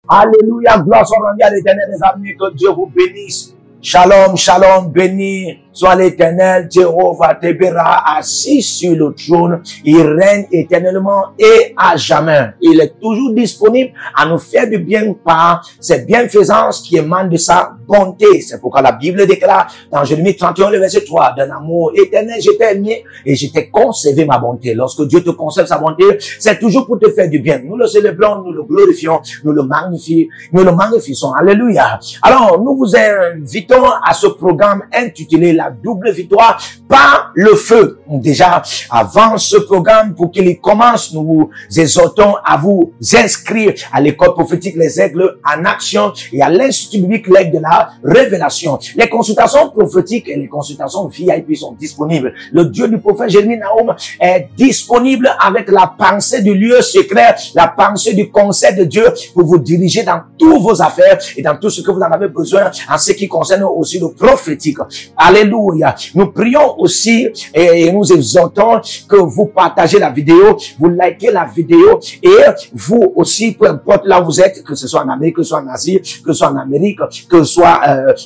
Alléluia, gloire soit rendue à l'Éternel des armées, que Dieu vous bénisse. Shalom, shalom, béni soit l'Éternel, Jéhovah Tébéra, assis sur le trône. Il règne éternellement et à jamais. Il est toujours disponible à nous faire du bien par ses bienfaisances qui émanent de sa bonté. C'est pourquoi la Bible déclare dans Jérémie 31, le verset 3, d'un amour éternel, je t'ai aimé et je t'ai conservé ma bonté. Lorsque Dieu te conserve sa bonté, c'est toujours pour te faire du bien. Nous le célébrons, nous le glorifions, nous le magnifions. Alléluia. Alors, nous vous invitons à ce programme intitulé La double victoire par le feu. Déjà, avant ce programme, pour qu'il commence, nous vous exhortons à vous inscrire à l'école prophétique Les Aigles en Action et à l'Institut biblique L'Aigle de la Révélation. Les consultations prophétiques et les consultations VIP sont disponibles. Le Dieu du prophète Jérémie Nahum est disponible avec la pensée du lieu secret, la pensée du conseil de Dieu pour vous diriger dans toutes vos affaires et dans tout ce que vous en avez besoin en ce qui concerne aussi le prophétique. Alléluia. Nous prions aussi et nous exhortons que vous partagez la vidéo, vous likez la vidéo et vous aussi, peu importe là où vous êtes, que ce soit en Amérique, que ce soit en Asie, que ce soit en Amérique, que ce soit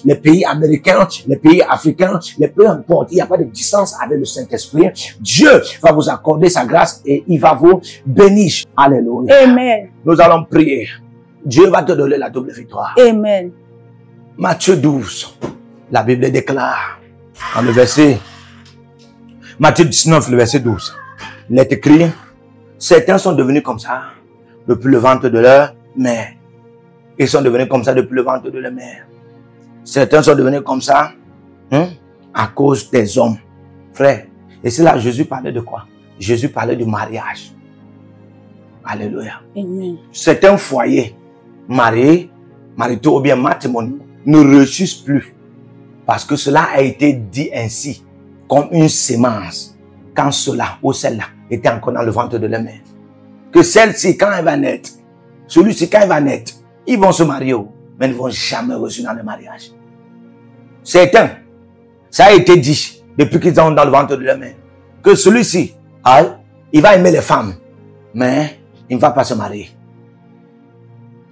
les pays américains, les pays africains, peu importe, il n'y a pas de distance avec le Saint-Esprit. Dieu va vous accorder sa grâce et il va vous bénir. Alléluia. Amen. Nous allons prier. Dieu va te donner la double victoire. Amen. Matthieu 12, la Bible déclare dans le verset, Matthieu 19, le verset 12, il est écrit, certains sont devenus comme ça depuis le ventre de leur mère. Ils sont devenus comme ça depuis le ventre de leur mère. Certains sont devenus comme ça à cause des hommes. Frère, et c'est là Jésus parlait de quoi? Jésus parlait du mariage. Alléluia. Amen. Certains foyers mariés, maritaux ou bien matrimoniaux ne réussissent plus parce que cela a été dit ainsi comme une sémence quand cela ou celle-là était encore dans le ventre de la mère. Que celle-ci, quand elle va naître, celui-ci, quand il va naître, ils vont se marier, mais ils ne vont jamais réussir dans le mariage. Certains, ça a été dit depuis qu'ils sont dans le ventre de la mère, que celui-ci, il va aimer les femmes, mais il ne va pas se marier.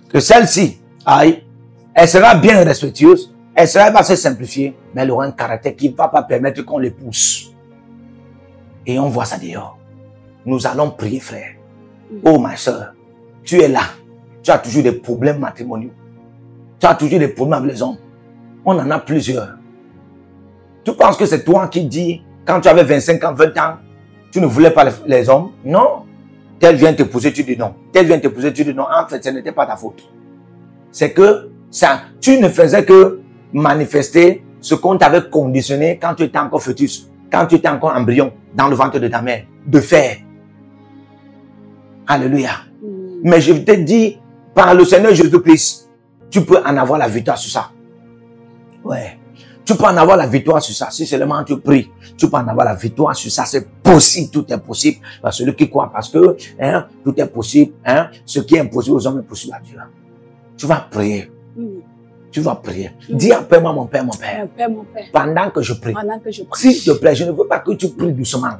Que celle-ci, elle sera bien respectueuse, elle va se simplifier, mais elle aura un caractère qui ne va pas permettre qu'on les pousse. Et on voit ça dehors. Nous allons prier, frère. Oh, ma soeur, tu es là. Tu as toujours des problèmes matrimoniaux. Tu as toujours des problèmes avec les hommes. On en a plusieurs. Tu penses que c'est toi qui dis, quand tu avais 25 ans, 20 ans, tu ne voulais pas les hommes? Non. Tel vient te pousser, tu dis non. Tel vient te pousser, tu dis non. En fait, ce n'était pas ta faute. C'est que ça, tu ne faisais que manifester ce qu'on t'avait conditionné quand tu étais encore fœtus, quand tu étais encore embryon dans le ventre de ta mère, de faire. Alléluia. Mais je te dis, par le Seigneur Jésus-Christ, tu peux en avoir la victoire sur ça. Ouais. Tu peux en avoir la victoire sur ça. Si seulement tu pries, tu peux en avoir la victoire sur ça. C'est possible, tout est possible. Parce que celui qui croit, parce que tout est possible. Ce qui est impossible aux hommes est possible à Dieu. Tu vas prier. Tu vas prier. Dis après moi, mon Père, mon Père. Mon Père, mon Père. Pendant que je prie. Pendant que je prie. S'il te plaît, je ne veux pas que tu pries doucement.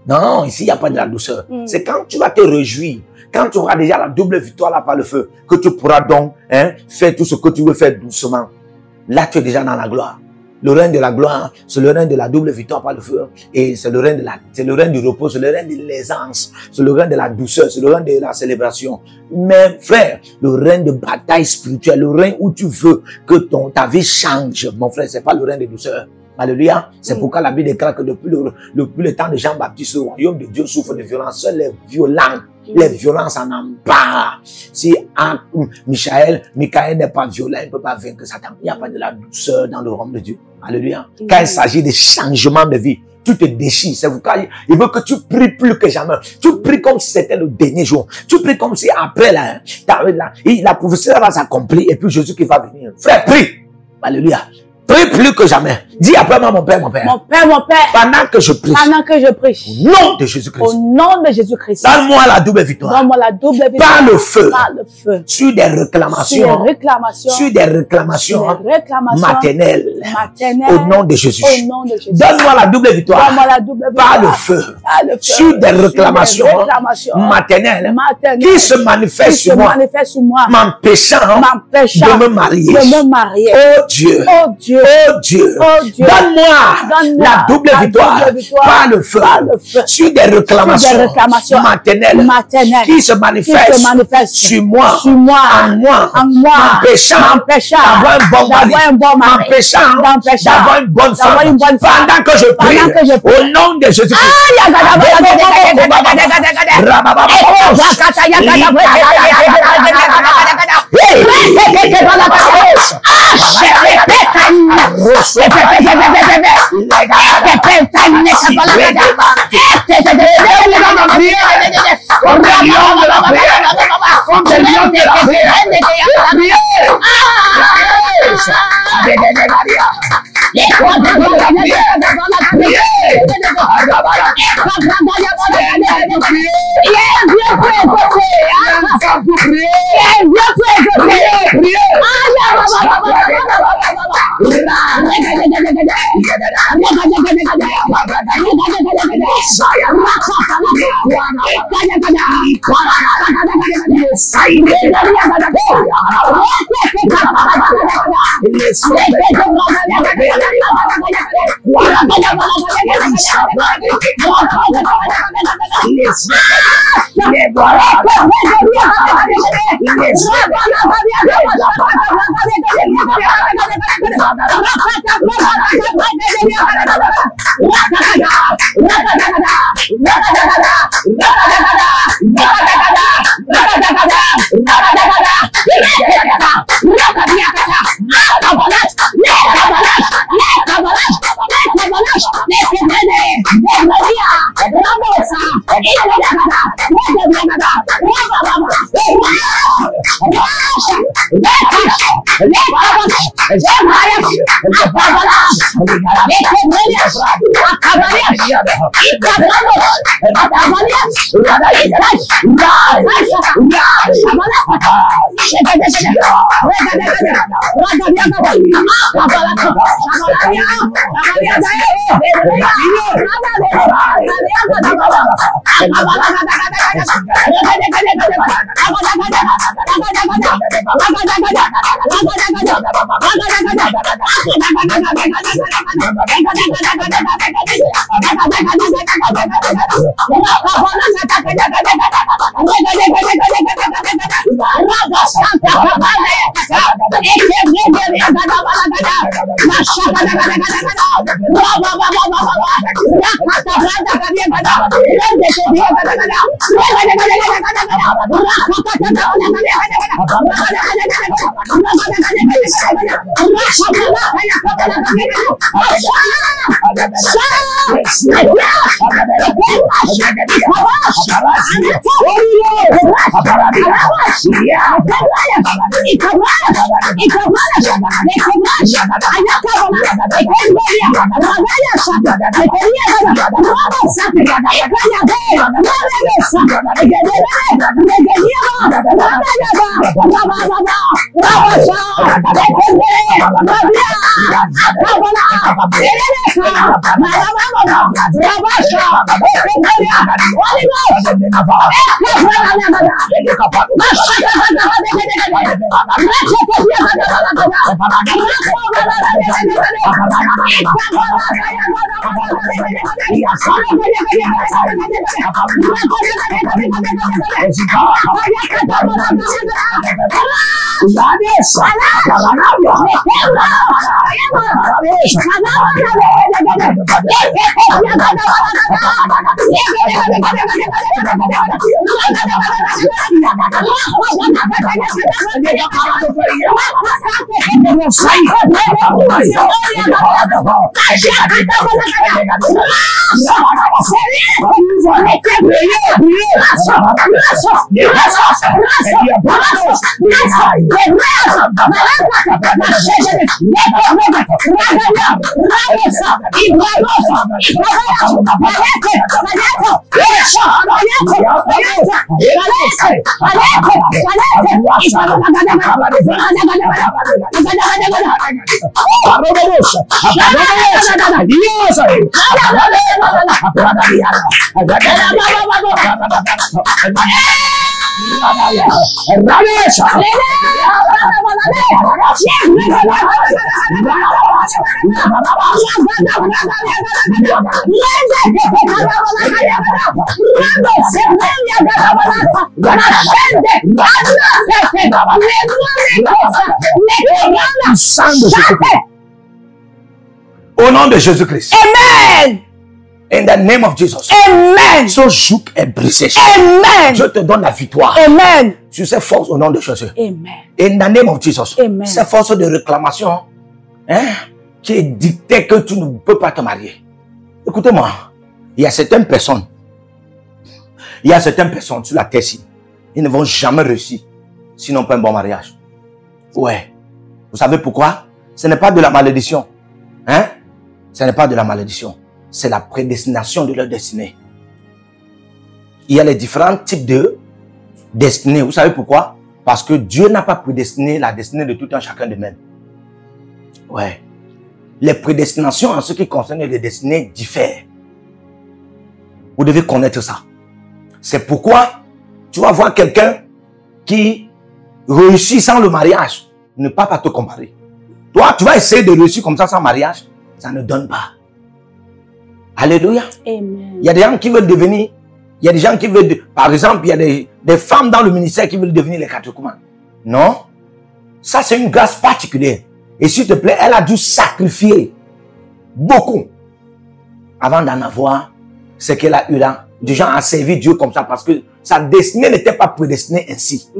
Non, ici, il n'y a pas de la douceur. C'est quand tu vas te réjouir, quand tu auras déjà la double victoire là par le feu, que tu pourras donc faire tout ce que tu veux faire doucement. Là, tu es déjà dans la gloire. Le règne de la gloire, c'est le règne de la double victoire par le feu. Et c'est le règne du repos, c'est le règne de l'aisance, c'est le règne de la douceur, c'est le règne de la célébration. Mais frère, le règne de bataille spirituelle, le règne où tu veux que ta vie change, mon frère, c'est pas le règne de douceur. Alléluia. C'est pourquoi la Bible déclare que depuis le temps de Jean-Baptiste, le royaume de Dieu souffre de violence. Seuls les violents, les violences en embarquent. Si Michael n'est pas violent, il ne peut pas vaincre Satan. Il n'y a pas de la douceur dans le royaume de Dieu. Alléluia. Quand il s'agit de changement de vie, tu te déchires. C'est pourquoi il veut que tu pries plus que jamais. Tu pries comme si c'était le dernier jour. Tu pries comme si après la prophétie va s'accomplir et puis Jésus qui va venir. Frère, prie. Alléluia. Prie plus que jamais. Dis après moi, mon Père, mon Père. Mon Père, mon Père. Pendant que je prie. Pendant que je prie. Au nom de Jésus-Christ. Au nom de Jésus-Christ. Donne-moi la double victoire. Donne-moi la double victoire. Par le feu. Par le feu. Sur des réclamations. Sur des réclamations. Sur des réclamations. Sur des réclamations. Maternelles. Maternelles. Au nom de Jésus. Au nom de Jésus. Donne-moi la double victoire. Donne-moi la double victoire. Par le feu. Par le feu. Sur des réclamations. Sur des réclamations. Maternelles. Maternelles. Qui se manifestent sur moi. M'empêchant de me marier. De me marier. Oh Dieu. Oh Dieu. Oh Dieu. Oh Dieu. Donne-moi la double victoire. Par le feu. Sur des réclamations. Maternelles. Qui se manifestent sur moi. En moi. M'empêchant d'avoir un bon mari. M'empêchant d'avoir une bonne femme. Pendant que je prie. Au nom de Jésus-Christ. Au nom de Jésus-Christ. Amen. In the name of Jesus. Amen. Ce joug est brisé. Amen. Je te donne la victoire. Amen. Sur ces forces au nom de Jésus. Amen. In the name of Jesus. Amen. Ces forces de réclamation, qui dictaient que tu ne peux pas te marier. Écoutez-moi. Il y a certaines personnes sur la terre ici, ils ne vont jamais réussir sinon pas un bon mariage. Ouais. Vous savez pourquoi? Ce n'est pas de la malédiction. Ce n'est pas de la malédiction. C'est la prédestination de leur destinée. Il y a les différents types de destinée. Vous savez pourquoi? Parce que Dieu n'a pas prédestiné la destinée de tout un chacun de même. Ouais. Les prédestinations en ce qui concerne les destinées diffèrent. Vous devez connaître ça. C'est pourquoi tu vas voir quelqu'un qui réussit sans le mariage. Ne pas te comparer. Toi, tu vas essayer de réussir comme ça sans mariage. Ça ne donne pas. Alléluia. Amen. Il y a des gens qui veulent devenir, il y a des gens qui veulent, par exemple, il y a des femmes dans le ministère qui veulent devenir les catéchumènes. Non. Ça, c'est une grâce particulière. Et s'il te plaît, elle a dû sacrifier beaucoup avant d'en avoir ce qu'elle a eu là. Du genre à servir Dieu comme ça parce que sa destinée n'était pas prédestinée ainsi.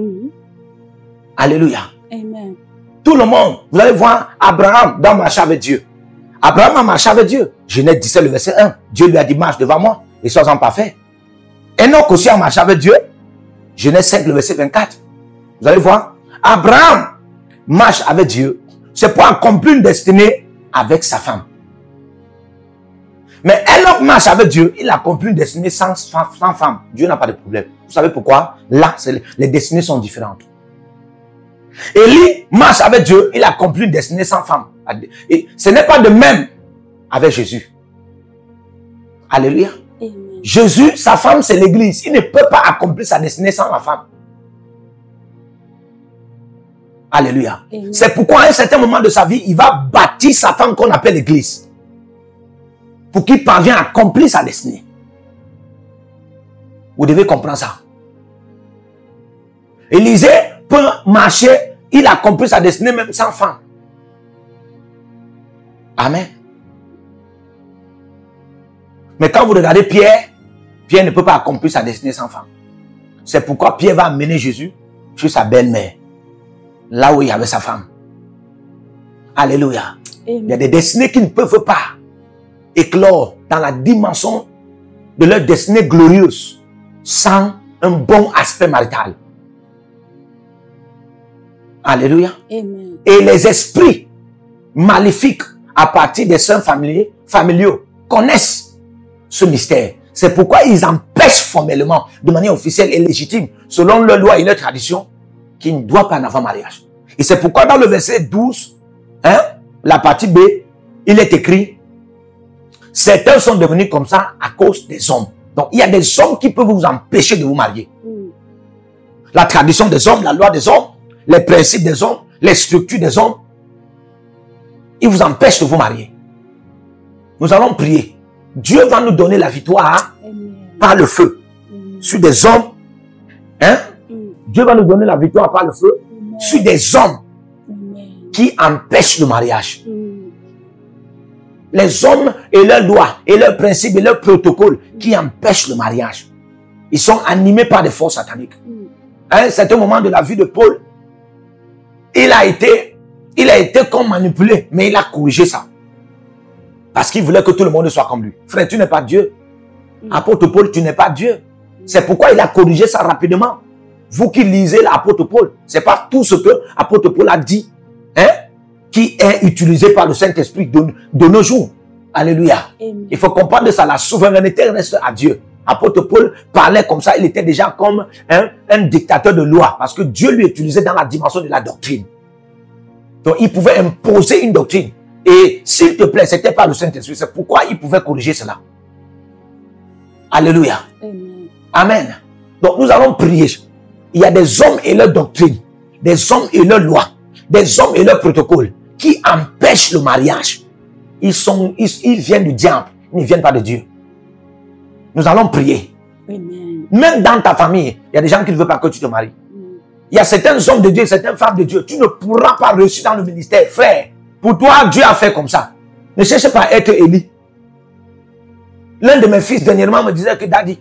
Alléluia. Amen. Tout le monde, vous allez voir Abraham dans marcher avec Dieu. Abraham a marché avec Dieu. Genèse 17, le verset 1. Dieu lui a dit, marche devant moi et sois-en parfait. Enoch aussi a marché avec Dieu. Genèse 5, le verset 24. Vous allez voir, Abraham marche avec Dieu. C'est pour accomplir une destinée avec sa femme. Mais Enoch marche avec Dieu. Il accomplit une destinée sans femme. Dieu n'a pas de problème. Vous savez pourquoi? Là, les destinées sont différentes. Élie marche avec Dieu. Il accomplit une destinée sans femme. Et ce n'est pas de même avec Jésus. Alléluia. Amen. Jésus, sa femme, c'est l'église. Il ne peut pas accomplir sa destinée sans la femme. Alléluia. C'est pourquoi à un certain moment de sa vie, il va bâtir sa femme qu'on appelle l'église. Pour qu'il parvienne à accomplir sa destinée. Vous devez comprendre ça. Élisée peut marcher, il accomplit sa destinée même sans femme. Amen. Mais quand vous regardez Pierre, Pierre ne peut pas accomplir sa destinée sans femme. C'est pourquoi Pierre va amener Jésus chez sa belle-mère. Là où il y avait sa femme. Alléluia. Amen. Il y a des destinées qui ne peuvent pas éclore dans la dimension de leur destinée glorieuse sans un bon aspect marital. Alléluia. Amen. Et les esprits maléfiques à partir des saints familiaux connaissent ce mystère. C'est pourquoi ils empêchent formellement, de manière officielle et légitime, selon leur loi et leur tradition, qu'il ne doit pas en avoir mariage. Et c'est pourquoi dans le verset 12, la partie B, il est écrit, certains sont devenus comme ça à cause des hommes. Donc il y a des hommes qui peuvent vous empêcher de vous marier. La tradition des hommes, la loi des hommes, les principes des hommes, les structures des hommes, ils vous empêchent de vous marier. Nous allons prier. Dieu va nous donner la victoire par le feu sur des hommes. Dieu va nous donner la victoire par le feu sur des hommes qui empêchent le mariage. Les hommes et leurs lois, et leurs principes, et leurs protocoles qui empêchent le mariage. Ils sont animés par des forces sataniques. À un certain moment de la vie de Paul, il a été Il a été comme manipulé, mais il a corrigé ça. Parce qu'il voulait que tout le monde soit comme lui. Frère, tu n'es pas Dieu. Apôtre Paul, tu n'es pas Dieu. C'est pourquoi il a corrigé ça rapidement. Vous qui lisez l'apôtre Paul, c'est pas tout ce que l'apôtre Paul a dit, hein, qui est utilisé par le Saint-Esprit de nos jours. Alléluia. Amen. Il faut comprendre ça, la souveraineté reste à Dieu. Apôtre Paul parlait comme ça, il était déjà comme un dictateur de loi, parce que Dieu lui utilisait dans la dimension de la doctrine. Donc il pouvait imposer une doctrine. Et s'il te plaît, c'était pas le Saint-Esprit, c'est pourquoi il pouvait corriger cela. Alléluia. Amen. Amen. Donc nous allons prier. Il y a des hommes et leurs doctrines, des hommes et leurs lois, des hommes et leurs protocoles qui empêchent le mariage. Ils viennent du diable, ils ne viennent pas de Dieu. Nous allons prier. Amen. Même dans ta famille, il y a des gens qui ne veulent pas que tu te maries. Il y a certains hommes de Dieu, certaines femmes de Dieu. Tu ne pourras pas réussir dans le ministère. Frère, pour toi, Dieu a fait comme ça. Ne cherche pas à être Élie. L'un de mes fils dernièrement me disait que Daddy,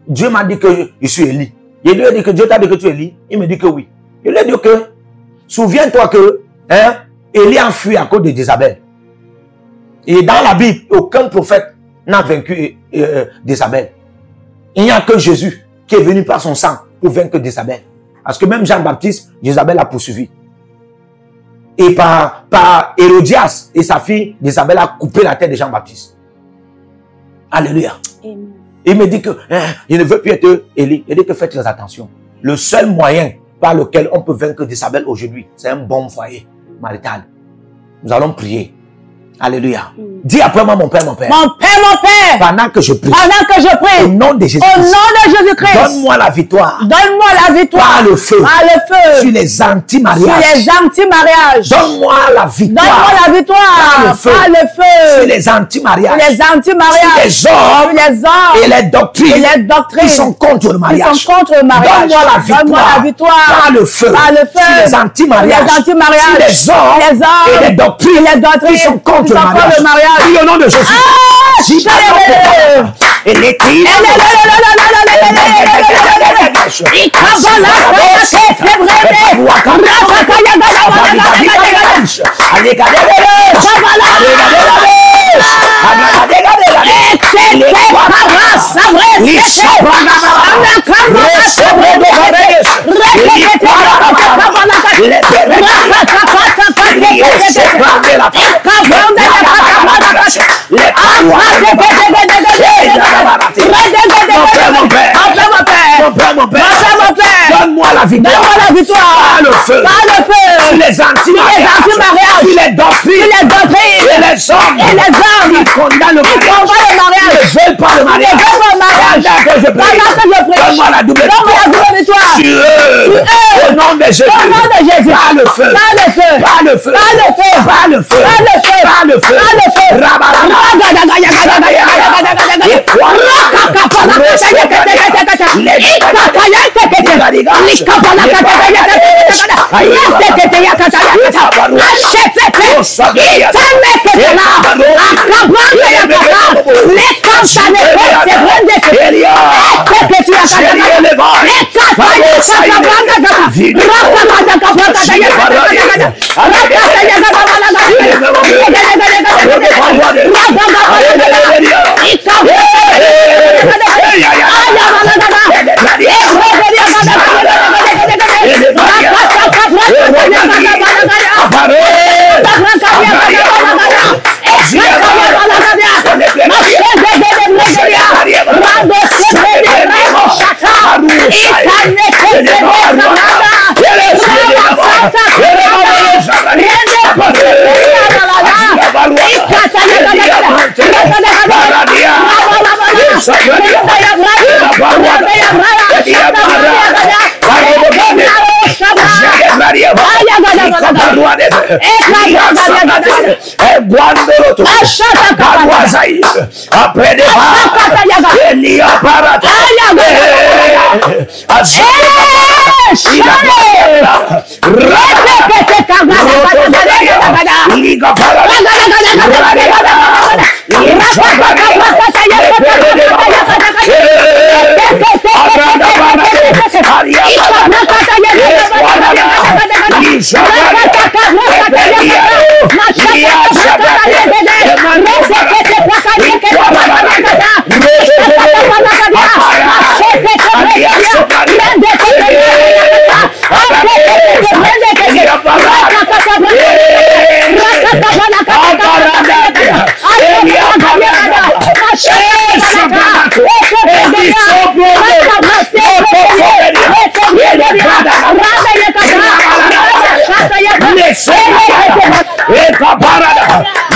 Dieu m'a dit que je suis Élie. Je lui ai dit que Dieu t'a dit que tu es Élie. Il me dit que oui. Je lui ai dit que, souviens-toi que Élie a fui à cause de Jézabel. Et dans la Bible, aucun prophète n'a vaincu Jézabel. Il n'y a que Jésus qui est venu par son sang pour vaincre Jézabel. Parce que même Jean-Baptiste, Jézabel a poursuivi. Et par Hérodias et sa fille, Jézabel a coupé la tête de Jean-Baptiste. Alléluia. Amen. Il me dit que je ne veux plus être Élie. Il dit que faites très attention. Le seul moyen par lequel on peut vaincre Jézabel aujourd'hui, c'est un bon foyer marital. Nous allons prier. Alléluia. Dis après moi, mon Père, mon Père. Mon Père, mon Père. Pendant que je prie. Pendant que je Au prie. nom de Jésus. Au nom de Jésus-Christ. Donne-moi la victoire. Donne-moi la victoire. Par le feu. Par le feu. Sur les anti-mariages. Sur les anti-mariages. Donne-moi la victoire. Donne-moi la victoire. Par le feu. Par le feu. Sur les anti-mariages. Sur les anti-mariages. Sur les hommes. Sur les hommes. Et les doctrines. Et les doctrines. Qui sont contre le mariage. Qui sont contre le mariage. Donne-moi la victoire. Donne-moi la victoire. Par le feu. Par le feu. Sur les anti-mariages. Sur les anti-mariages. Sur les hommes. Les hommes. Et les doctrines. Et les doctrines. Qui sont contre Qui sont contre le mariage. Prie au nom de Jésus. Et les cris. Donne-moi la victoire. Par le feu. Sur les anti-mariages. Sur les doctrines. Et les hommes. Qui condamnent le mariage. Ne veulent pas le mariage. Pendant que je prie. Donne-moi la double victoire. Sur eux. Au nom de Jésus. Par le feu. Par le feu. Par le feu. Par le feu. Après des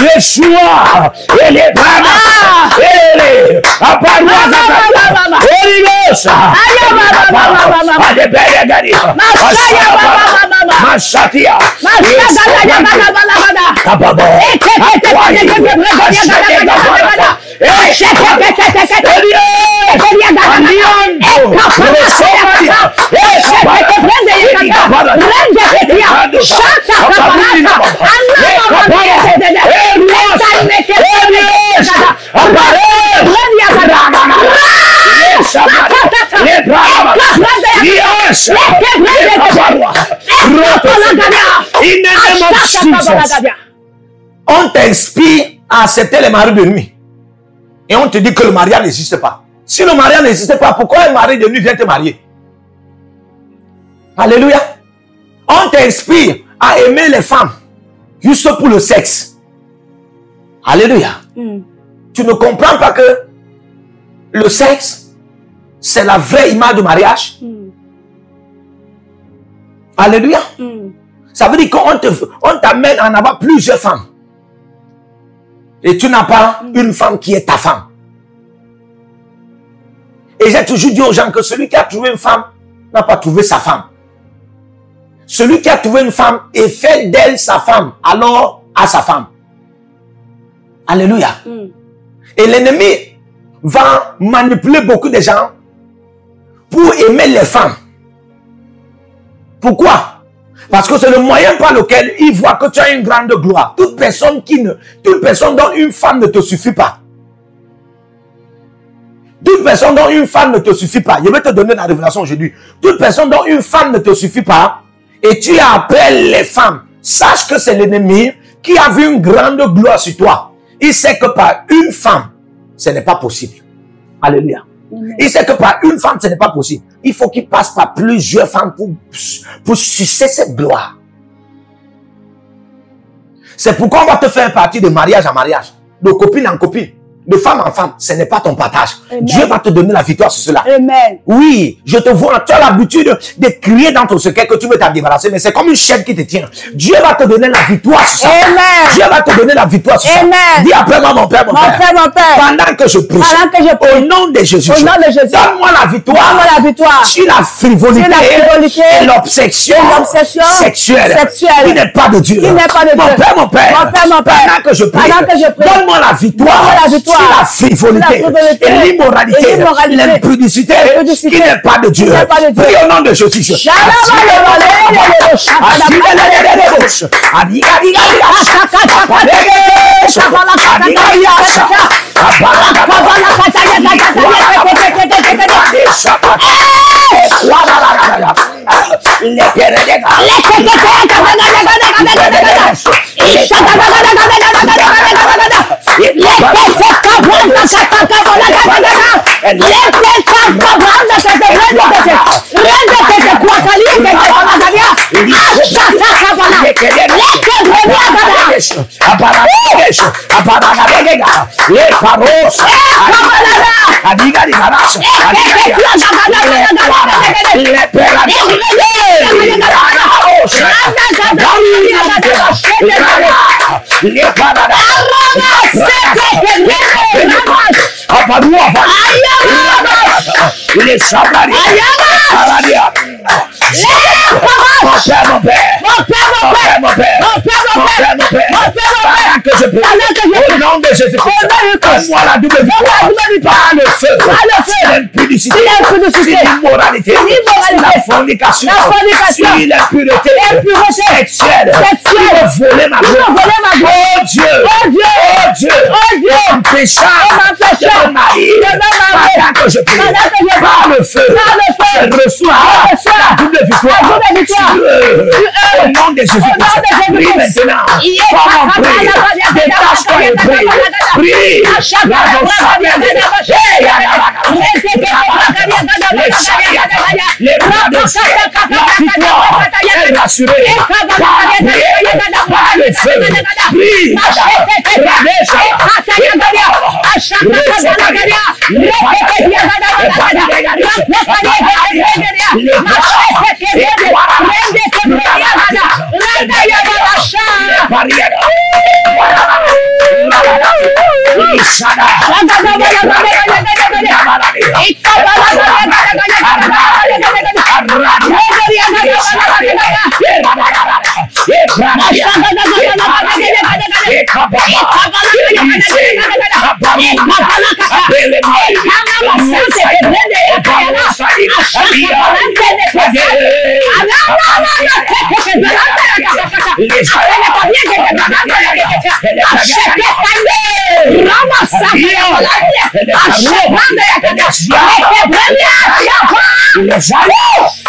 Yeshua, ele é brava, ele a paruaza, Machatia, on t'inspire à accepter les maris de nuit. Et on te dit que le mariage n'existe pas. Si le mariage n'existe pas, pourquoi un mari de nuit vient te marier? Alléluia. On t'inspire à aimer les femmes juste pour le sexe. Alléluia. Tu ne comprends pas que le sexe, c'est la vraie image du mariage. Alléluia. Ça veut dire qu'on t'amène à en avoir plusieurs femmes. Et tu n'as pas une femme qui est ta femme. Et j'ai toujours dit aux gens que celui qui a trouvé une femme n'a pas trouvé sa femme. Celui qui a trouvé une femme et fait d'elle sa femme, alors à sa femme. Alléluia. Et l'ennemi va manipuler beaucoup de gens pour aimer les femmes. Pourquoi? Parce que c'est le moyen par lequel il voit que tu as une grande gloire. Toute personne dont une femme ne te suffit pas. Toute personne dont une femme ne te suffit pas. Je vais te donner la révélation aujourd'hui. Toute personne dont une femme ne te suffit pas et tu appelles les femmes, sache que c'est l'ennemi qui a vu une grande gloire sur toi. Il sait que par une femme, ce n'est pas possible. Alléluia. Il sait que par une femme, ce n'est pas possible. Il faut qu'il passe par plusieurs femmes pour sucer cette gloire. C'est pourquoi on va te faire partie de mariage en mariage, de copine en copine, de femme en femme. Ce n'est pas ton partage. Amen. Dieu va te donner la victoire sur cela. Amen. Oui, je te vois, tu as l'habitude de crier dans ton secret que tu veux t'en débarrasser, mais c'est comme une chaîne qui te tient. Dieu va te donner la victoire sur ça. Amen. Dieu va te donner la victoire sur Amen. ça. Dis après moi, mon Père, mon Père. Mon Père. Pendant que je prie, au nom de Jésus, donne-moi la victoire sur la frivolité et l'obsession sexuelle qui n'est pas de Dieu. Mon Père, pendant que je prie, donne-moi la victoire sur la frivolité et l'immoralité, l'impudicité qui n'est pas de Dieu. Prie au nom de Jésus. Donne-moi la double victoire par le feu, l'impudicité, l'immoralité, la fornication, l'impureté sexuelle, voler ma gloire. Oh Dieu, m'empêcha de me marier. Pendant que je prie, par le feu, reçois la double victoire. Au nom de Jésus-Christ, prie maintenant. Comme on prie, détache-toi et prie. Prie. Les bras de ciel, la victoire est rassurée. Par le feu, prie.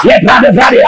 Les bras de Varia.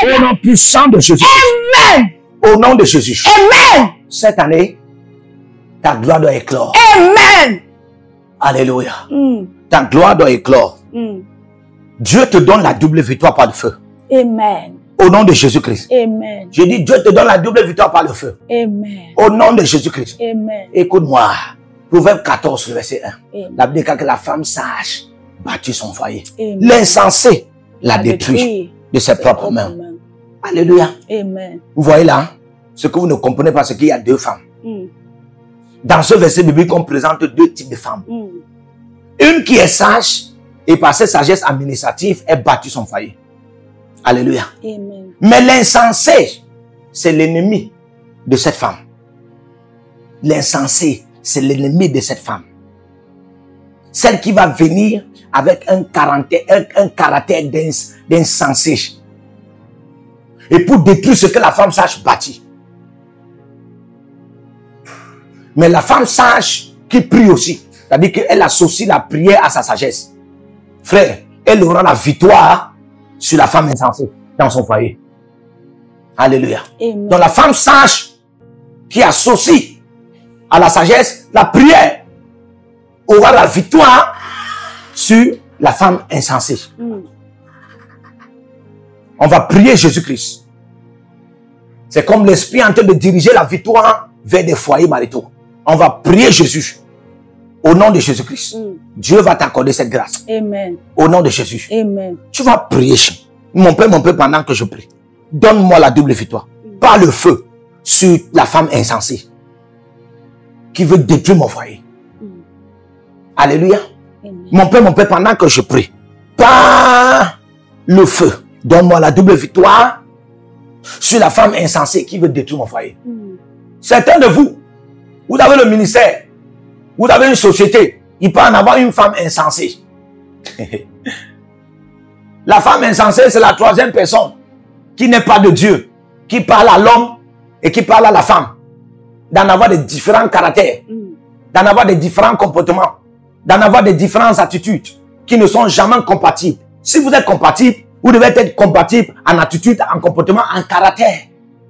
Au nom puissant de Jésus. Amen. Au nom de Jésus. Amen. Cette année, ta gloire doit éclore. Amen. Alléluia. Ta gloire doit éclore. Dieu te donne la double victoire par le feu. Amen. Au nom de Jésus-Christ. Amen. Je dis, Dieu te donne la double victoire par le feu. Amen. Au nom de Jésus-Christ. Amen. Écoute-moi. Proverbe 14, verset 1. Amen. La Bible dit que la femme sage bâtit son foyer. Amen. L'insensé la détruit de ses propres mains. Alléluia. Amen. Vous voyez là, ce que vous ne comprenez pas, c'est qu'il y a deux femmes. Dans ce verset biblique, on présente deux types de femmes. Une qui est sage et par cette sagesse administrative, elle bâtit son foyer. Alléluia. Amen. Mais l'insensé, c'est l'ennemi de cette femme. L'insensé, c'est l'ennemi de cette femme. Celle qui va venir avec un caractère d'insensé. Et pour détruire ce que la femme sage bâtit. Mais la femme sage qui prie aussi, c'est-à-dire qu'elle associe la prière à sa sagesse. Frère, elle aura la victoire sur la femme insensée dans son foyer. Alléluia. Amen. Donc la femme sage qui associe à la sagesse la prière aura la victoire sur la femme insensée. On va prier Jésus-Christ. C'est comme l'esprit en train de diriger la victoire vers des foyers maritaux. On va prier Jésus. Au nom de Jésus-Christ. Dieu va t'accorder cette grâce. Amen. Au nom de Jésus. Amen. Tu vas prier. Mon Père, pendant que je prie. Donne-moi la double victoire. Par le feu sur la femme insensée qui veut détruire mon foyer. Alléluia. Amen. Mon Père, pendant que je prie. Par le feu. Donne-moi la double victoire sur la femme insensée qui veut détruire mon foyer. Certains de vous, vous avez le ministère, vous avez une société, il peut en avoir une femme insensée. La femme insensée, c'est la troisième personne qui n'est pas de Dieu, qui parle à l'homme et qui parle à la femme. D'en avoir des différents caractères, d'en avoir des différents comportements, d'en avoir des différentes attitudes qui ne sont jamais compatibles. Si vous êtes compatible, vous devez être compatible en attitude, en comportement, en caractère.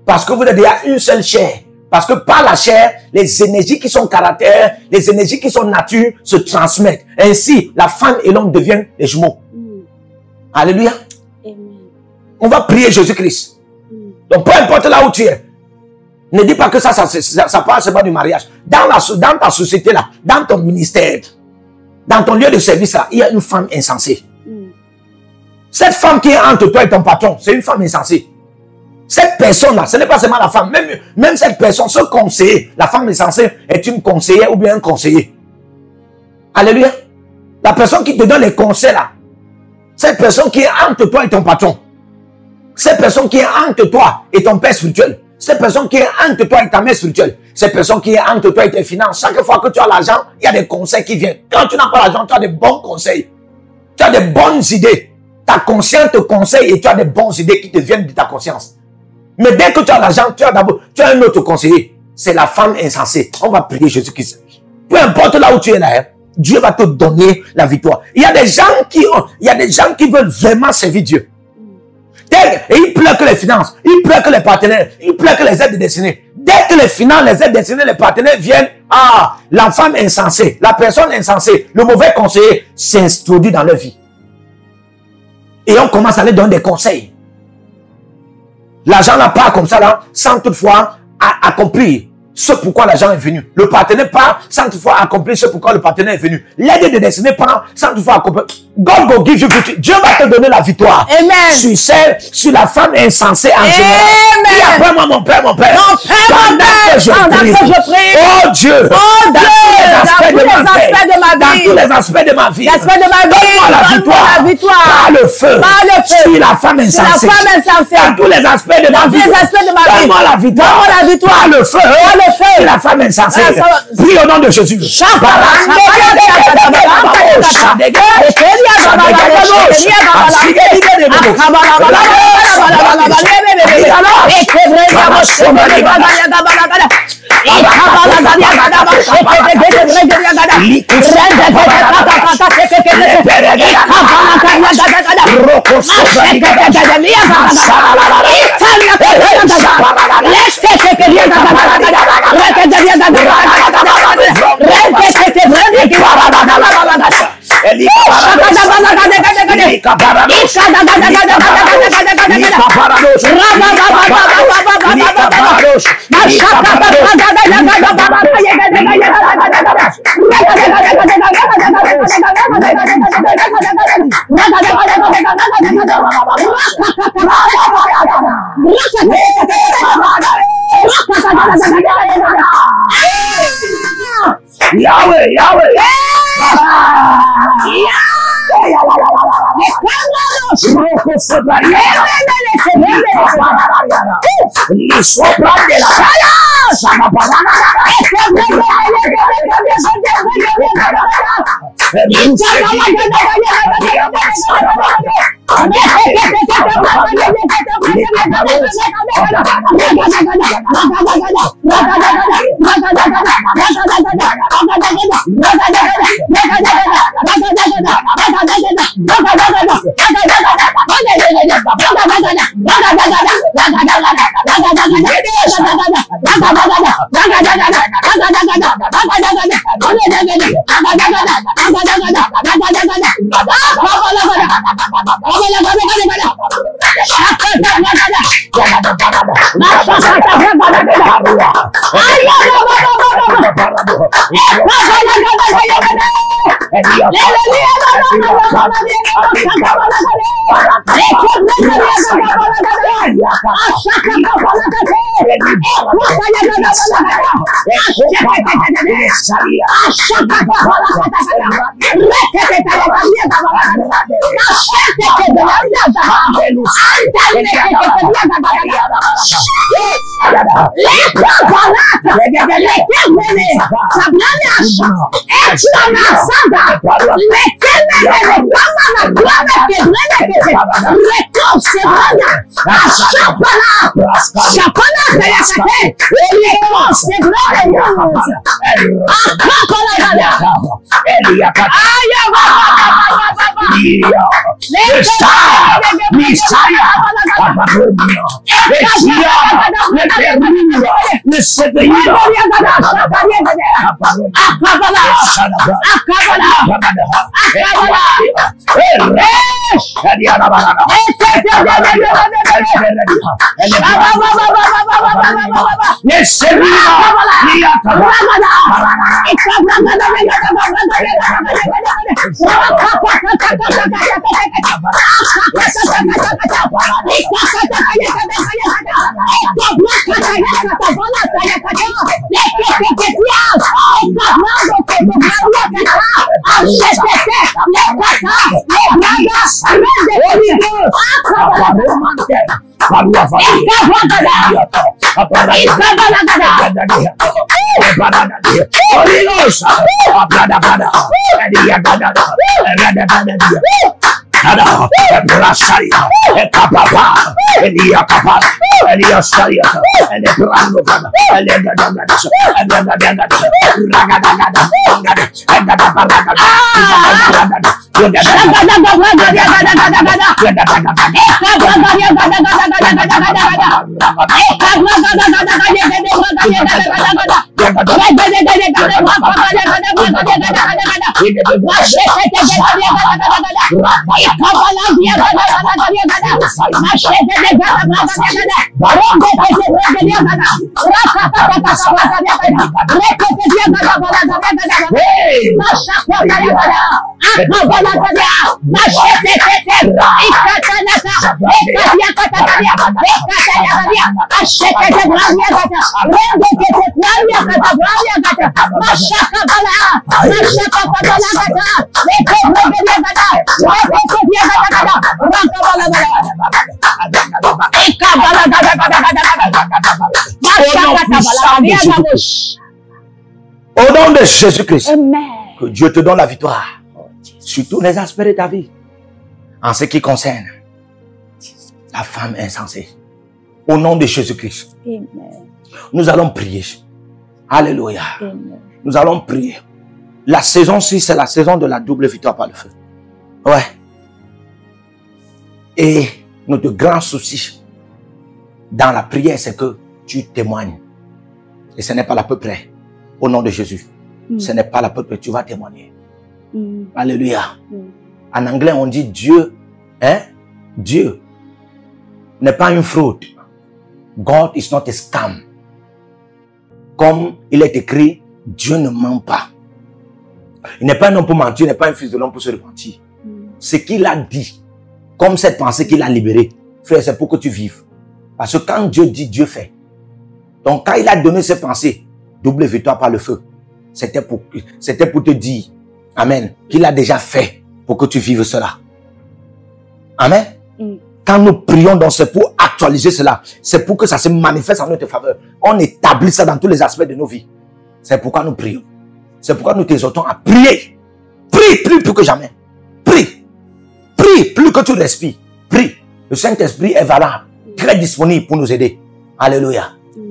Parce que vous êtes déjà une seule chair. Parce que par la chair, les énergies qui sont caractère, les énergies qui sont nature se transmettent. Ainsi, la femme et l'homme deviennent des jumeaux. Alléluia. Amen. On va prier Jésus-Christ. Donc, peu importe là où tu es, ne dis pas que ça parle seulement du mariage. Dans ta société là, dans ton ministère, dans ton lieu de service là, il y a une femme insensée. Cette femme qui est entre toi et ton patron, c'est une femme insensée. Cette personne-là, ce n'est pas seulement la femme. Même cette personne, ce conseiller, la femme insensée est une conseillère ou bien un conseiller. Alléluia. La personne qui te donne les conseils là, cette personne qui est entre toi et ton patron, cette personne qui est entre toi et ton père spirituel, cette personne qui est entre toi et ta mère spirituelle, cette personne qui est entre toi et tes finances, chaque fois que tu as l'argent, il y a des conseils qui viennent. Quand tu n'as pas l'argent, tu as des bons conseils. Tu as des bonnes idées. Ta conscience te conseille et tu as des bonnes idées qui te viennent de ta conscience. Mais dès que tu as l'argent, tu as un autre conseiller. C'est la femme insensée. On va prier Jésus-Christ. Peu importe là où tu es là, hein, Dieu va te donner la victoire. Il y a des gens qui veulent vraiment servir Dieu. Et ils pleurent que les finances, ils pleurent que les partenaires, ils pleurent que les aides destinées. Dès que les finances, les aides destinées, les partenaires viennent, la femme insensée, la personne insensée, le mauvais conseiller s'introduit dans leur vie. Et on commence à leur donner des conseils. L'argent n'a pas comme ça là, sans toutefois accomplir ce pourquoi l'argent est venu. Le partenaire part sans toutefois accomplir ce pourquoi le partenaire est venu. L'aide de destinée prend sans toutefois accomplir. God will give you victory. Dieu va te donner la victoire. Amen. Sur la femme insensée en général. Et après moi, mon Père. Pendant que je prie. Oh Dieu. Dans tous les aspects de ma vie. Donne-moi la victoire. Par le feu. Sur la femme insensée. Dans tous les aspects de ma vie. Donne-moi la victoire. Par le feu. C'est la femme insensée. Prie au nom de Jésus. Yahweh. Au nom de Jésus-Christ, Amen. que Dieu te donne la victoire sur tous les aspects de ta vie. En ce qui concerne la femme insensée. Au nom de Jésus-Christ. Amen. Nous allons prier. Alléluia. Amen. Nous allons prier. La saison 6, c'est la saison de la double victoire par le feu. Ouais. Et notre grand souci dans la prière, c'est que tu témoignes. Et ce n'est pas la peu près. Au nom de Jésus. Ce n'est pas la peu près. Tu vas témoigner. Alléluia. En anglais, on dit Dieu. Hein? Dieu n'est pas une fraude. God is not a scam. Comme il est écrit, Dieu ne ment pas. Il n'est pas un homme pour mentir, il n'est pas un fils de l'homme pour se repentir. Ce qu'il a dit, comme cette pensée qu'il a libérée, frère, c'est pour que tu vives. Parce que quand Dieu dit, Dieu fait. Donc quand il a donné cette pensée, double victoire par le feu, c'était pour te dire, amen, qu'il a déjà fait pour que tu vives cela. Amen. Quand nous prions, donc c'est pour actualiser cela. C'est pour que ça se manifeste en notre faveur. On établit ça dans tous les aspects de nos vies. C'est pourquoi nous prions. C'est pourquoi nous t'exhortons à prier. Prie plus que jamais. Prie. Prie plus que tu respires. Prie. Le Saint-Esprit est valable. très disponible pour nous aider. Alléluia.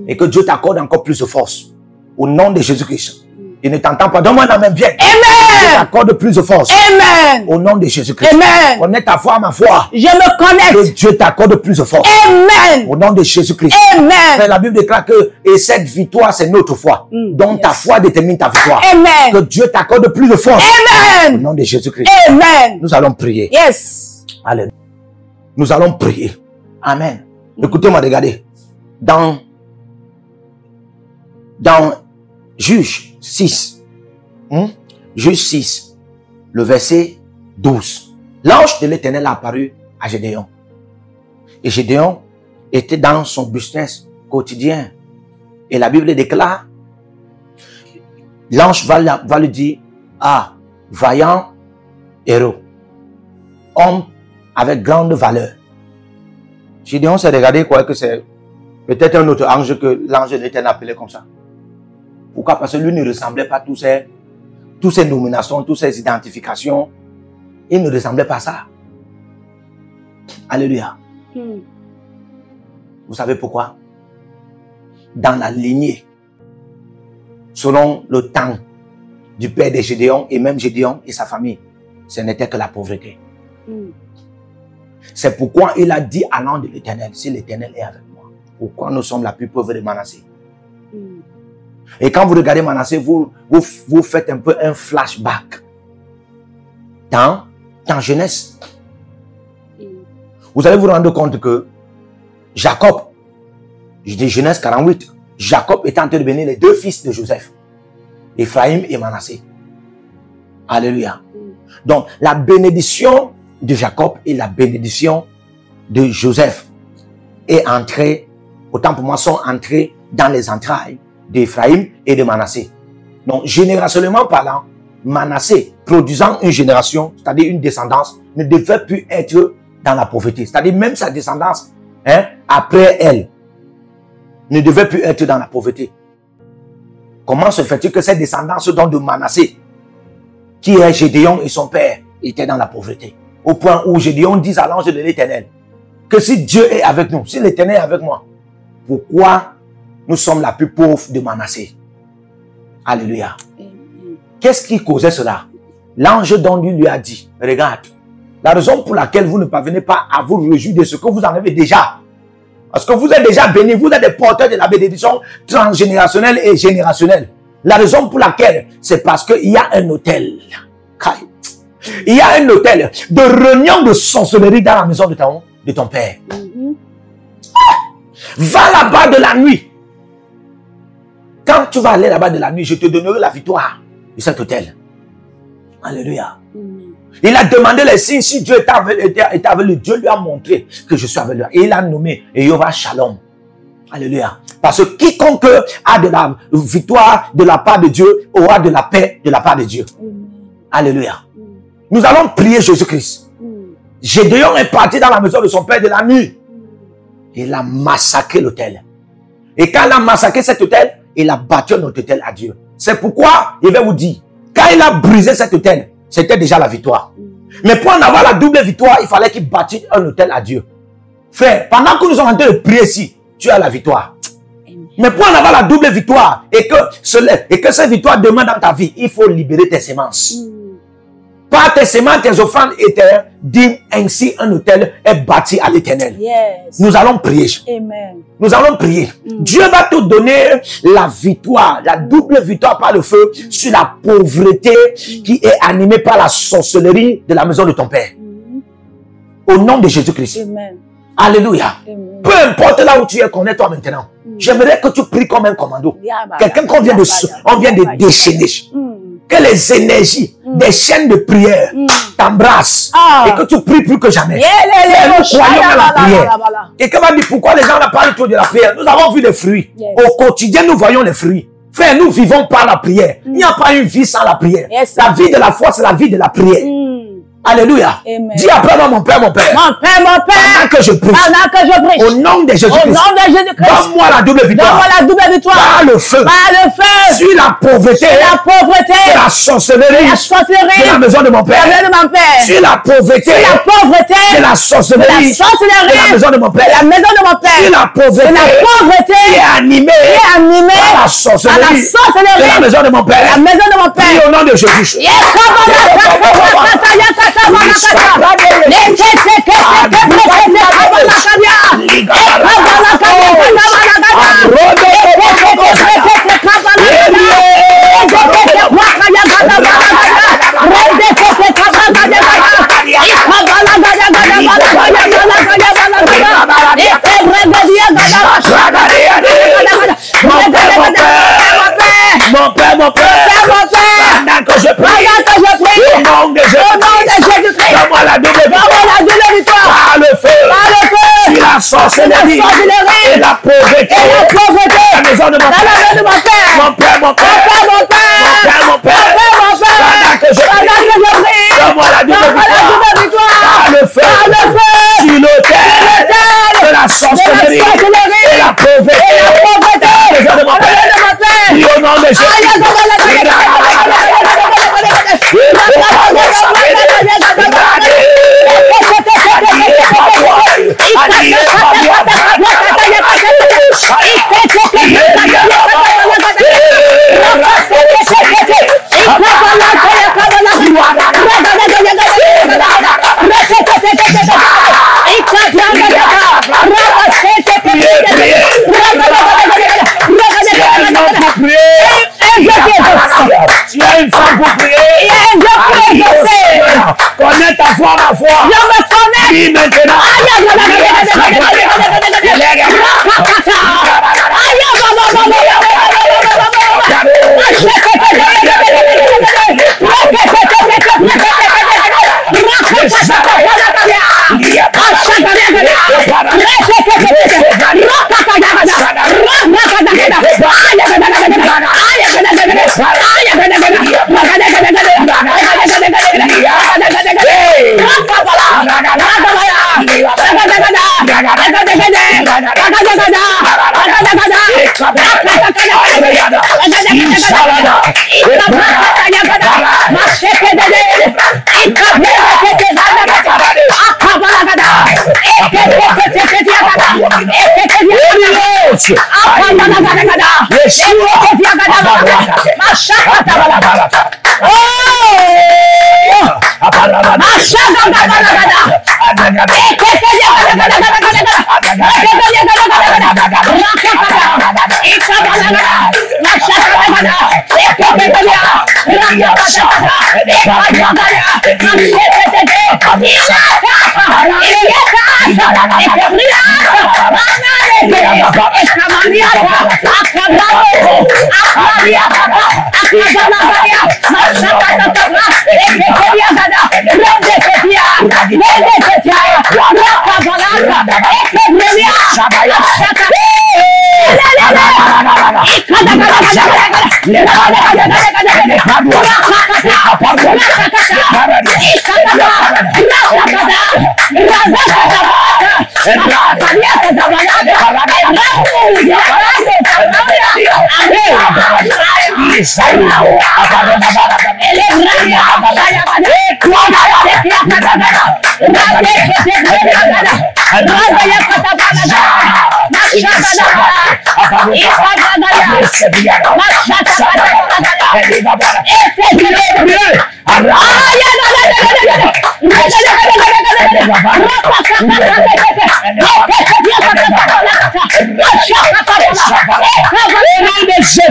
Et que Dieu t'accorde encore plus de force. Au nom de Jésus-Christ. Il ne t'entend pas. Donne-moi un amen bien. Amen. Dieu t'accorde plus de force. Amen. Au nom de Jésus-Christ. Amen. Connais ta foi, ma foi. Je me Que connecte. Dieu t'accorde plus de force. Amen. Au nom de Jésus-Christ. Amen. La Bible déclare que et cette victoire, c'est notre foi. Donc ta foi détermine ta victoire. Que Amen. Dieu t'accorde plus de force. Au Amen. nom de Jésus-Christ. Amen. Nous allons prier. Yes. Alléluia. Nous allons prier. Amen. Écoutez-moi, regardez. Dans Juge 6, Juge 6, le verset 12. L'ange de l'Éternel a apparu à Gédéon. Et Gédéon était dans son business quotidien. Et la Bible déclare, l'ange va lui dire, ah, vaillant héros, homme avec grande valeur. Gédéon s'est regardé, quoi, que c'est peut-être un autre ange que l'ange de l'Éternel appelé comme ça. Pourquoi? Parce que lui ne ressemblait pas à toutes ces nominations, toutes ces identifications. Il ne ressemblait pas à ça. Alléluia. Vous savez pourquoi? Dans la lignée, selon le temps du père de Gédéon et même Gédéon et sa famille, ce n'était que la pauvreté. C'est pourquoi il a dit à l'ange de l'Éternel, si l'Éternel est avec moi, pourquoi nous sommes la plus pauvre de Manassé? Et quand vous regardez Manassé, vous faites un peu un flashback dans Genèse. Vous allez vous rendre compte que Jacob, je dis Genèse 48, Jacob était en train de bénir les deux fils de Joseph, Ephraim et Manassé. Alléluia. Donc, la bénédiction de Jacob et la bénédiction de Joseph est entrée, autant pour moi, sont entrées dans les entrailles d'Ephraim et de Manassé. Donc, générationnellement parlant, Manassé, produisant une génération, c'est-à-dire une descendance, ne devait plus être dans la pauvreté. C'est-à-dire même sa descendance, après elle, ne devait plus être dans la pauvreté. Comment se fait-il que cette descendance donc de Manassé, qui est Gédéon et son père, était dans la pauvreté? Au point où Gédéon dit à l'ange de l'Éternel que si Dieu est avec nous, si l'Éternel est avec moi, pourquoi nous sommes la plus pauvre de Manassé? Alléluia. Qu'est-ce qui causait cela? L'ange donc lui a dit, regarde, la raison pour laquelle vous ne parvenez pas à vous réjouir de ce que vous en avez déjà, parce que vous êtes déjà bénis, vous êtes des porteurs de la bénédiction transgénérationnelle et générationnelle. La raison pour laquelle, c'est parce qu'il y a un hôtel. Il y a un hôtel de réunion de sorcellerie dans la maison de ton père. Va là-bas de la nuit. Quand tu vas aller là-bas de la nuit, je te donnerai la victoire de cet hôtel. Alléluia. Il a demandé les signes. Si Dieu était avec lui, Dieu lui a montré que je suis avec lui. Et il a nommé Yehovah Shalom. Alléluia. Parce que quiconque a de la victoire de la part de Dieu aura de la paix de la part de Dieu. Alléluia. Nous allons prier Jésus-Christ. Gédéon est parti dans la maison de son père de la nuit. Il a massacré l'autel. Et quand il a massacré cet autel, il a battu un autre autel à Dieu. C'est pourquoi, il va vous dire, quand il a brisé cet autel, c'était déjà la victoire. Mais pour en avoir la double victoire, il fallait qu'il bâtisse un autel à Dieu. Frère, pendant que nous sommes en train de prier ici, tu as la victoire. Mais pour en avoir la double victoire, et que cette victoire demeure dans ta vie, il faut libérer tes semences. Par tes semences, tes offrandes éternelles, dit ainsi un autel est bâti à l'Éternel. Yes. Nous allons prier. Amen. Nous allons prier. Dieu va te donner la victoire, la double victoire par le feu sur la pauvreté qui est animée par la sorcellerie de la maison de ton père. Au nom de Jésus-Christ. Amen. Alléluia. Amen. Peu importe là où tu es, connais-toi maintenant. J'aimerais que tu pries comme un commando. Quelqu'un qu'on vient de déchaîner. Que les énergies des chaînes de prière t'embrassent et que tu pries plus que jamais. Nous croyons à la prière. Quelqu'un va dire pourquoi les gens n'ont pas trop de la prière. Nous avons vu les fruits. Au quotidien, nous voyons les fruits. Frère, nous vivons par la prière. Il n'y a pas une vie sans la prière. La vie de la foi, c'est la vie de la prière. Alléluia. Amen. Dis après moi, mon Père, mon Père. Mon Père, Pendant que je prie. pendant que je prie. Au nom de Au Jésus-Christ. nom de Jésus-Christ. Donne-moi la double Donne-moi victoire. la double victoire. Par le feu. Par le feu. Sur la pauvreté. Sur la pauvreté. De la sorcellerie. De la sorcellerie. De la maison de mon Père. De la maison de mon Père. Sur la pauvreté. Sur la pauvreté. De la sorcellerie. De la sorcellerie. De la maison de mon Père. De la maison de mon Père. Sur la pauvreté. De la pauvreté. Qui est animée. Qui est animée. Par la sorcellerie. De la maison de mon Père. La maison de mon Père. Prie au nom de Jésus. Mon Père, mon Père, pendant que je prie, au nom de Jésus-Christ, donne-moi la double victoire, par le feu, sur la sorcellerie et la pauvreté, la maison de mon Père, mon Père, mon Père, mon Père, pendant que je prie, donne-moi la double victoire, par le feu, sur l'autel de la sorcellerie et la pauvreté, la maison de mon Père. Prie au nom de Jésus. Tu as une femme pour prier. Connais ta foi, ma foi. Je me connais. Dis maintenant.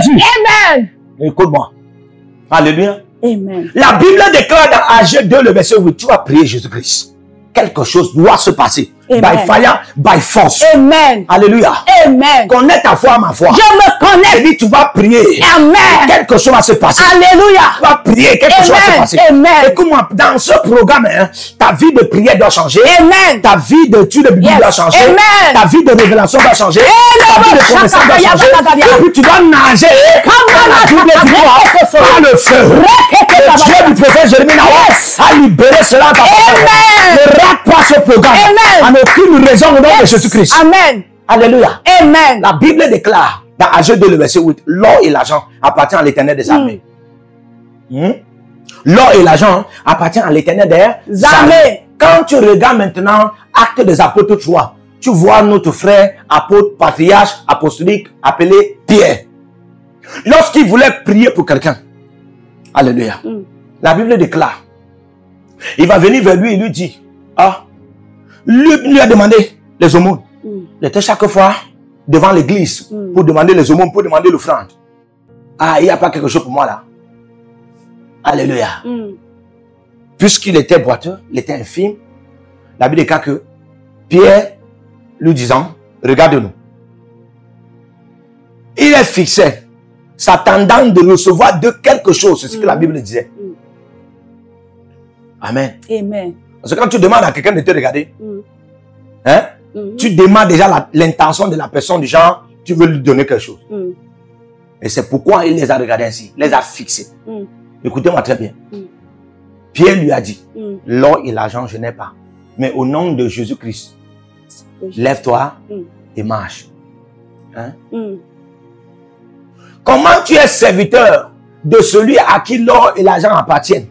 Amen. Écoute-moi. Alléluia. Amen. La Bible déclare dans Agé 2, le verset 8, tu vas prier Jésus-Christ. Quelque chose doit se passer. Amen. By fire, by force. Amen. Alléluia. Amen. Connais ta foi à ma foi. Je me Et connecte. dis, tu vas prier. Amen. Quelque chose va se passer. Alléluia. Tu vas prier, quelque chose va se Amen. passer. Amen. Écoute-moi, dans ce programme, hein, ta vie de prière doit changer. Amen. Ta vie de étude de Bible Yes. doit changer. Amen. Ta vie de révélation doit changer. Ta vie de connaissance doit changer. Et puis tu dois nager dans la double victoire par le feu. Le Dieu du prophète Jérémie a libéré cela à ta personne. Ne rate pas ce programme. Amen. En aucune raison au nom de Jésus-Christ. Amen. Alléluia. Amen. La Bible déclare dans Ageux 2, le verset 8, l'or et l'argent appartiennent à l'Éternel des armées. L'or et l'argent appartiennent à l'Éternel des armées. Quand tu regardes maintenant Actes des Apôtres 3, tu vois notre frère apôtre, patriarche apostolique appelé Pierre. Lorsqu'il voulait prier pour quelqu'un, alléluia, la Bible déclare, il va venir vers lui et lui dit, lui a demandé les aumônes. Il était chaque fois devant l'église pour demander les aumônes, pour demander l'offrande. Il n'y a pas quelque chose pour moi là. Alléluia. Puisqu'il était boiteux, il était infime, la Bible déclare que Pierre lui disant, regarde-nous. Il est fixé, s'attendant de recevoir de quelque chose. C'est ce que la Bible disait. Amen. Amen. Parce que quand tu demandes à quelqu'un de te regarder, hein, tu demandes déjà l'intention de la personne, du genre, tu veux lui donner quelque chose. Et c'est pourquoi il les a regardés ainsi, les a fixés. Écoutez-moi très bien. Pierre lui a dit, l'or et l'argent, je n'ai pas. Mais au nom de Jésus-Christ, lève-toi et marche. Hein? Comment tu es serviteur de celui à qui l'or et l'argent appartiennent?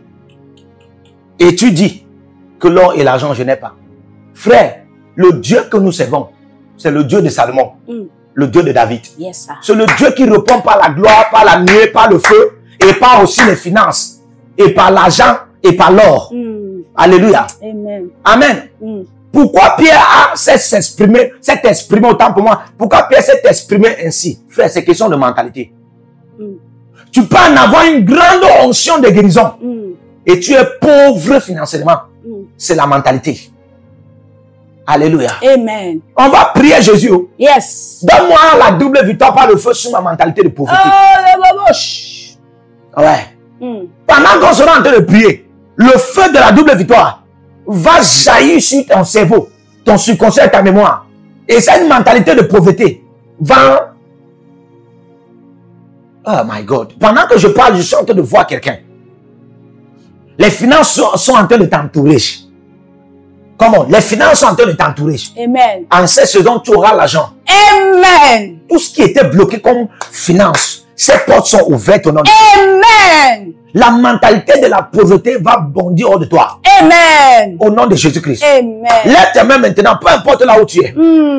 Et tu dis que l'or et l'argent, je n'ai pas. Frère, le Dieu que nous servons, c'est le Dieu de Salomon, le Dieu de David. Yes, sir. C'est le Dieu qui répond par la gloire, par la nuée, par le feu, et par aussi les finances, et par l'argent, et par l'or. Alléluia. Amen. Amen. Pourquoi Pierre s'est exprimé autant pour moi? Pourquoi Pierre s'est exprimé ainsi? Frère, c'est question de mentalité. Tu peux en avoir une grande onction de guérison et tu es pauvre financièrement. C'est la mentalité. Alléluia. Amen. On va prier Jésus. Yes. Donne-moi la double victoire par le feu sur ma mentalité de pauvreté. Ouais. Pendant qu'on sera en train de prier, le feu de la double victoire va jaillir sur ton cerveau, ton subconscient et ta mémoire. Et cette mentalité de pauvreté va... Oh my God. Pendant que je parle, je suis en train de voir quelqu'un. Les finances sont en train de t'entourer. Comment? Les finances sont en train de t'entourer. Amen. En cette saison, tu auras l'argent. Amen. Tout ce qui était bloqué comme finance, ces portes sont ouvertes au nom de Amen. La mentalité de la pauvreté va bondir hors de toi. Amen. Au nom de Jésus-Christ. Amen. Lève tes mains maintenant, peu importe là où tu es.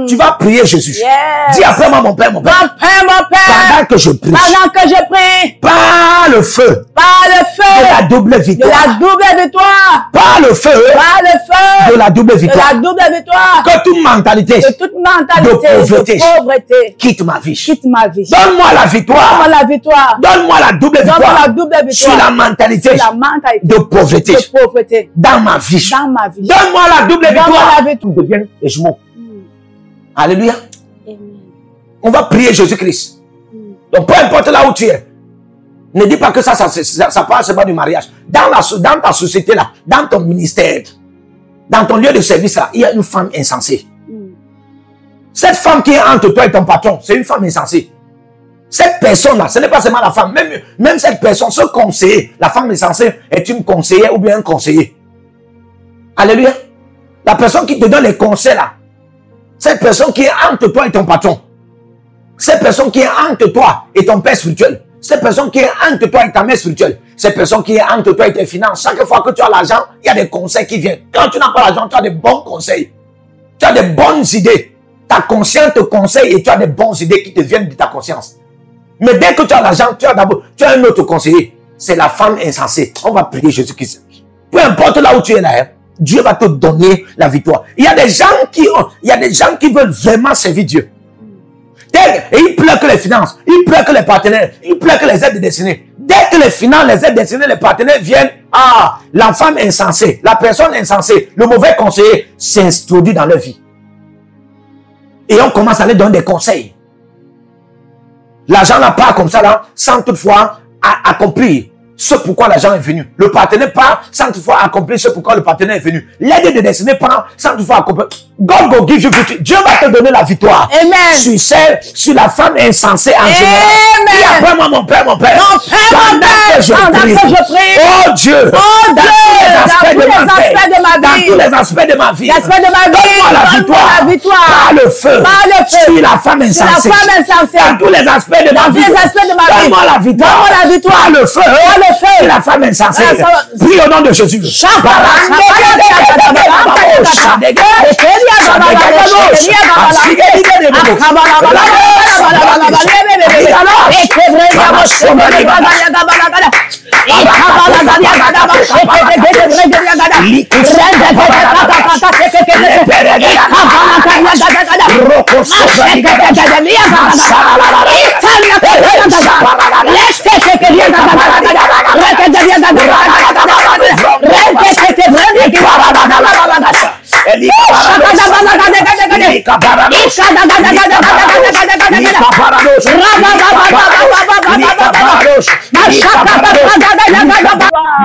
Tu vas prier Jésus. Yes. Dis après moi, mon Père, mon Père. Mon Père, mon Père. Pendant que je prie. Pendant que je prie. Par le feu. Par le feu. De la double De victoire. la double victoire. Par le feu. Par le feu. De la double De victoire. la double victoire. Que toute mentalité De toute mentalité de pauvreté quitte ma vie. quitte ma vie. Donne-moi la victoire. Donne-moi la victoire. Donne-moi la double Donne-moi victoire. la double victoire. Sur la mentalité La mentalité de pauvreté. de pauvreté Dans ma vie. dans ma vie. Donne-moi la double Donne-moi victoire. la victoire. Tout devient échemo. Alléluia. Amen. On va prier Jésus-Christ. Donc, peu importe là où tu es, ne dis pas que ça parle seulement du mariage. Dans ta société là, dans ton ministère, dans ton lieu de service là, il y a une femme insensée. Cette femme qui est entre toi et ton patron, c'est une femme insensée. Cette personne-là, ce n'est pas seulement la femme, même cette personne, ce conseiller, la femme insensée est une conseillère ou bien un conseiller. Alléluia. La personne qui te donne les conseils là, cette personne qui est entre toi et ton patron, cette personne qui est entre toi et ton père spirituel, cette personne qui est entre toi et ta mère spirituelle, cette personne qui est entre toi et tes finances, chaque fois que tu as l'argent, il y a des conseils qui viennent. Quand tu n'as pas l'argent, tu as des bons conseils. Tu as des bonnes idées. Ta conscience te conseille et tu as des bonnes idées qui te viennent de ta conscience. Mais dès que tu as l'argent, tu as un autre conseiller. C'est la femme insensée. On va prier Jésus-Christ. Peu importe là où tu es là, hein, Dieu va te donner la victoire. Il y a des gens qui veulent vraiment servir Dieu. Et il pleure que les finances, il pleure que les partenaires, il pleure que les aides destinées. Dès que les finances, les aides destinées, les partenaires viennent, la femme insensée, la personne insensée, le mauvais conseiller s'introduit dans leur vie. Et on commence à leur donner des conseils. L'argent n'a pas comme ça là, sans toutefois accomplir ce pourquoi l'argent est venu. Le partenaire part sans toutefois accomplir ce pourquoi le partenaire est venu. L'aide de destinée part sans toutefois accomplir. God will give you victory. Dieu va te donner la victoire. Amen. Sur la femme insensée en général. Amen. Et après moi, mon père. Mon père, mon père, pendant que je prie. Oh Dieu. Oh Dieu. Dans tous les aspects de ma vie. Dans tous les aspects de ma vie. Donne-moi la victoire. Par le feu. Sur la femme insensée. Dans tous les aspects de ma vie. Donne-moi la victoire. Par le feu. Sur la femme insensée. Prie au nom de Jésus.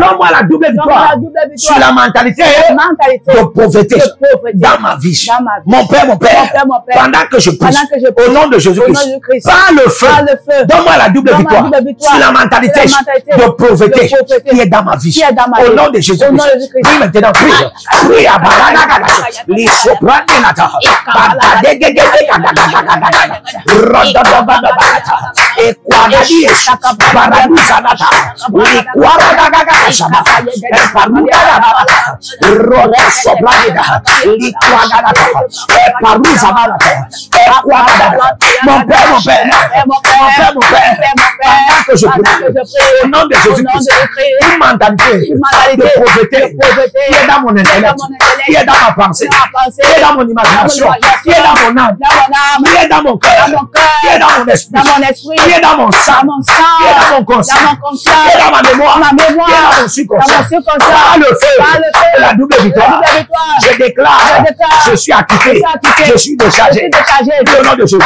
Donne-moi la double victoire sur la mentalité de pauvreté dans ma vie. Mon père, pendant que je prie au nom de Jésus-Christ, par le feu, donne-moi la double victoire sur la mentalité de pauvreté qui est dans ma vie. Au nom de Jésus-Christ, prie maintenant, prie. Prie à les sopranelata, et mon père, pendant que je prie au nom de Jésus-Christ, une mentalité de pauvreté qui est dans mon intellect, qui est dans ma pensée, qui est dans mon imagination, qui est dans mon âme, qui est dans mon cœur, qui est dans mon esprit, qui est dans mon sang, qui est dans mon conscient, qui est dans ma mémoire, qui est dans mon subconscient. Par le feu, la double victoire, je déclare, je suis acquitté, je suis déchargé, au nom de Jésus.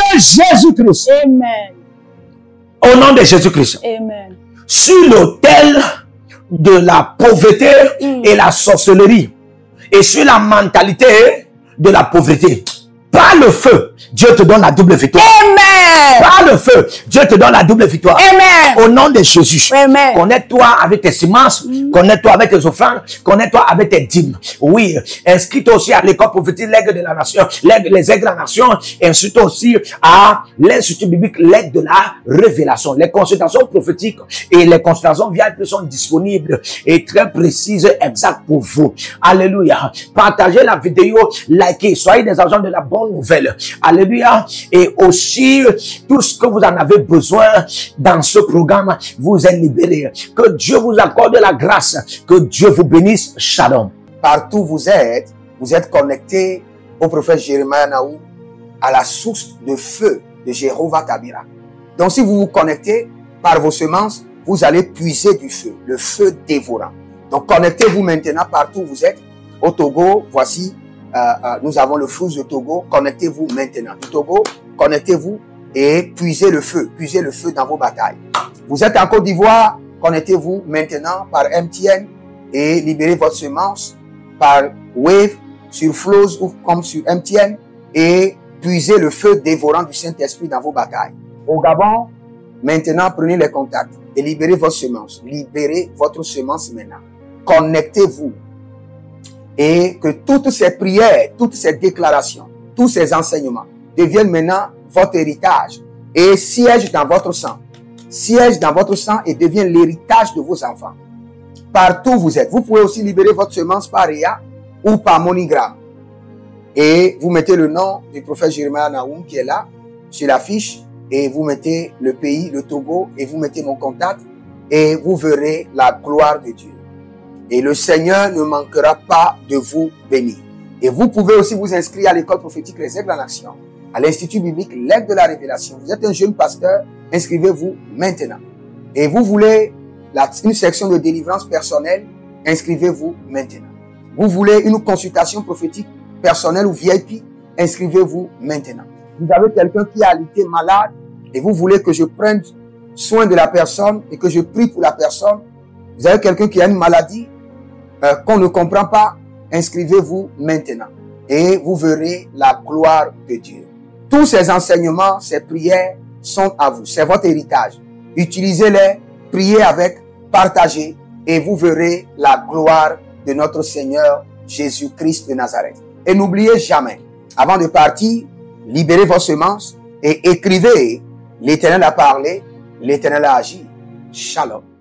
Au nom de Jésus-Christ. Amen. Au nom de Jésus-Christ. Amen. Sur l'autel de la pauvreté et la sorcellerie et sur la mentalité de la pauvreté, par le feu, Dieu te donne la double victoire. Amen. Par le feu, Dieu te donne la double victoire. Amen. Au nom de Jésus. Amen. Connecte-toi avec tes semences, connecte-toi avec tes offrandes, connecte-toi avec tes dîmes. Oui, inscris-toi aussi à l'école prophétique l'aigle de la nation, les aigles de la nation, inscris-toi aussi à l'institut biblique l'aide de la révélation. Les consultations prophétiques et les consultations VIP sont disponibles et très précises, exactes pour vous. Alléluia. Partagez la vidéo, likez, soyez des agents de la bonne bonnes nouvelles. Alléluia. Et aussi, tout ce que vous en avez besoin dans ce programme, vous êtes libérés. Que Dieu vous accorde la grâce. Que Dieu vous bénisse. Shalom. Partout où vous êtes connectés au prophète Jérémie Naou, à la source de feu de Jéhovah Tabira. Donc si vous vous connectez par vos semences, vous allez puiser du feu, le feu dévorant. Donc connectez-vous maintenant partout où vous êtes. Au Togo, voici, nous avons le flux de Togo. Connectez-vous maintenant. Du Togo, connectez-vous et puisez le feu dans vos batailles. Vous êtes en Côte d'Ivoire, connectez-vous maintenant par MTN et libérez votre semence par Wave sur Flows ou comme sur MTN et puisez le feu dévorant du Saint-Esprit dans vos batailles. Au Gabon, maintenant prenez les contacts et libérez votre semence. Libérez votre semence maintenant. Connectez-vous et que toutes ces prières, toutes ces déclarations, tous ces enseignements deviennent maintenant votre héritage et siègent dans votre sang. Siègent dans votre sang et deviennent l'héritage de vos enfants. Partout où vous êtes, vous pouvez aussi libérer votre semence par Réa ou par MoneyGram. Et vous mettez le nom du prophète Jérémie Naoum qui est là, sur la fiche, et vous mettez le pays, le Togo, et vous mettez mon contact, et vous verrez la gloire de Dieu. Et le Seigneur ne manquera pas de vous bénir. Et vous pouvez aussi vous inscrire à l'école prophétique Les Aigles en Action, à l'Institut biblique L'Aigle de la Révélation. Vous êtes un jeune pasteur, inscrivez-vous maintenant. Et vous voulez une section de délivrance personnelle, inscrivez-vous maintenant. Vous voulez une consultation prophétique personnelle ou VIP, inscrivez-vous maintenant. Vous avez quelqu'un qui a été malade et vous voulez que je prenne soin de la personne et que je prie pour la personne. Vous avez quelqu'un qui a une maladie qu'on ne comprend pas, inscrivez-vous maintenant et vous verrez la gloire de Dieu. Tous ces enseignements, ces prières sont à vous, c'est votre héritage. Utilisez-les, priez avec, partagez et vous verrez la gloire de notre Seigneur Jésus-Christ de Nazareth. Et n'oubliez jamais, avant de partir, libérez vos semences et écrivez, l'Éternel a parlé, l'Éternel a agi. Shalom.